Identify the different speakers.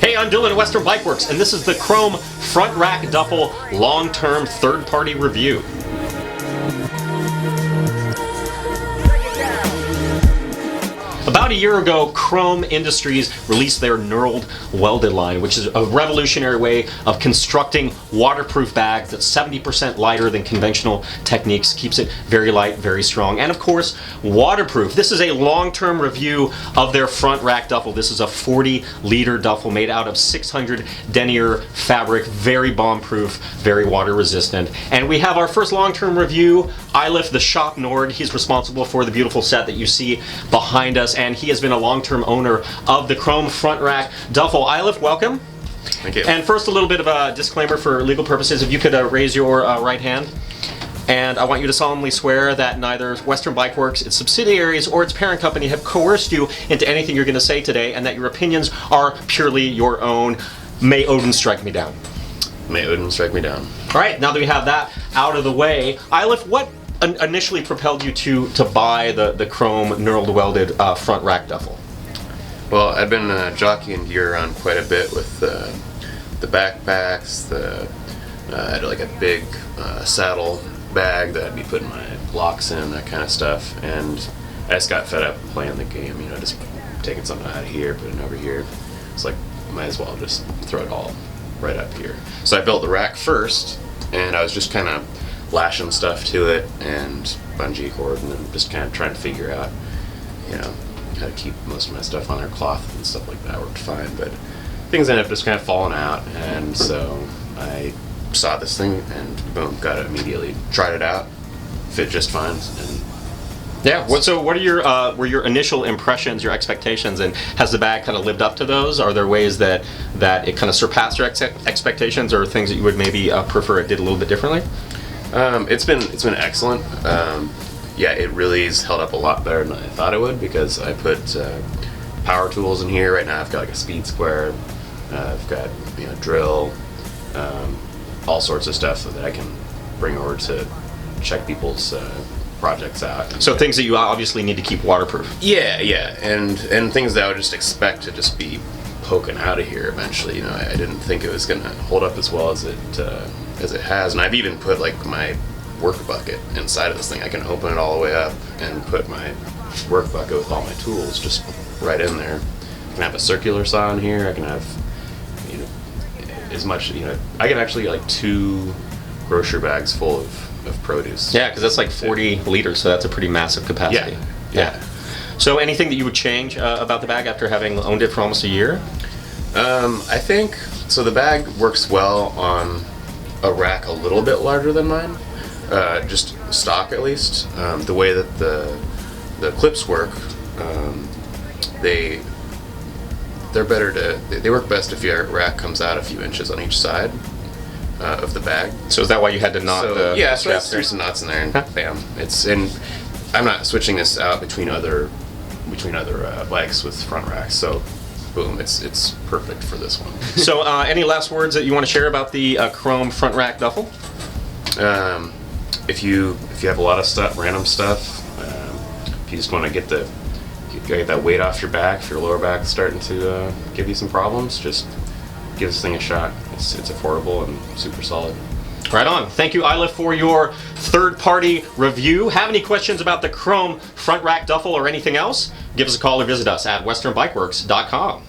Speaker 1: Hey, I'm Dylan at Western Bikeworks, and this is the Chrome Front Rack Duffle long-term third-party review. About a year ago, Chrome Industries released their knurled welded line, which is a revolutionary way of constructing waterproof bags that's 70% lighter than conventional techniques, keeps it very light, very strong, and of course, waterproof. This is a long-term review of their front rack duffel. This is a 40-liter duffel made out of 600 denier fabric, very bomb-proof, very water-resistant. And we have our first long-term review, Eilif, the shop Nord. He's responsible for the beautiful set that you see behind us, and he has been a long-term owner of the Chrome front rack duffel. Eilif, welcome.
Speaker 2: Thank you.
Speaker 1: And first, a little bit of a disclaimer for legal purposes. If you could raise your right hand. And I want you to solemnly swear that neither Western Bikeworks, its subsidiaries, or its parent company have coerced you into anything you're going to say today, and that your opinions are purely your own. May Odin strike me down.
Speaker 2: May Odin strike me down.
Speaker 1: All right, now that we have that out of the way, Eilif, what initially propelled you to buy the Chrome knurled welded front rack duffel?
Speaker 2: Well, I've been jockeying gear around quite a bit with the backpacks. I had like a big saddle bag that I'd be putting my blocks in, that kind of stuff. And I just got fed up playing the game, you know, just taking something out of here, putting it over here. It's like, might as well just throw it all right up here. So I built the rack first, and I was just kind of lashing stuff to it and bungee cord, and then just kind of trying to figure out, you know, how to keep most of my stuff on there. Cloth and stuff like that worked fine, but things ended up just kind of falling out, and so I saw this thing and boom, got it immediately. Tried it out, fit just fine, and
Speaker 1: yeah. So what are were your initial impressions, your expectations, and has the bag kind of lived up to those? Are there ways that it kind of surpassed your expectations, or things that you would maybe prefer it did a little bit differently?
Speaker 2: It's been excellent. Yeah, it really has held up a lot better than I thought it would, because I put power tools in here. Right now I've got like a speed square, I've got, you know, drill, all sorts of stuff so that I can bring over to check people's projects out.
Speaker 1: So things that you obviously need to keep waterproof.
Speaker 2: Yeah, and things that I would just expect to just be poking out of here eventually. You know, I didn't think it was gonna hold up as well as it has, and I've even put like my work bucket inside of this thing. I can open it all the way up and put my work bucket with all my tools just right in there. I can have a circular saw in here. I can have, you know, as much, you know, I can actually get like 2 grocery bags full of produce.
Speaker 1: Yeah, because that's like 40 liters, so that's a pretty massive capacity.
Speaker 2: Yeah.
Speaker 1: So anything that you would change about the bag after having owned it for almost a year?
Speaker 2: I think, so the bag works well on a rack a little bit larger than mine, just stock at least. The way that the clips work, they work best if your rack comes out a few inches on each side of the bag.
Speaker 1: So is that why you had to knot the
Speaker 2: yeah,
Speaker 1: the
Speaker 2: so
Speaker 1: straps
Speaker 2: there's some knots in there, and bam, and I'm not switching this out between other bikes with front racks, so boom, it's perfect for this one.
Speaker 1: So any last words that you want to share about the Chrome front rack duffel?
Speaker 2: If you have a lot of stuff, random stuff, if you just want to get that weight off your back, if your lower back is starting to give you some problems, just give this thing a shot. It's affordable and super solid.
Speaker 1: Right on. Thank you, Eilif, for your third-party review. Have any questions about the Chrome front rack duffel or anything else? Give us a call or visit us at westernbikeworks.com.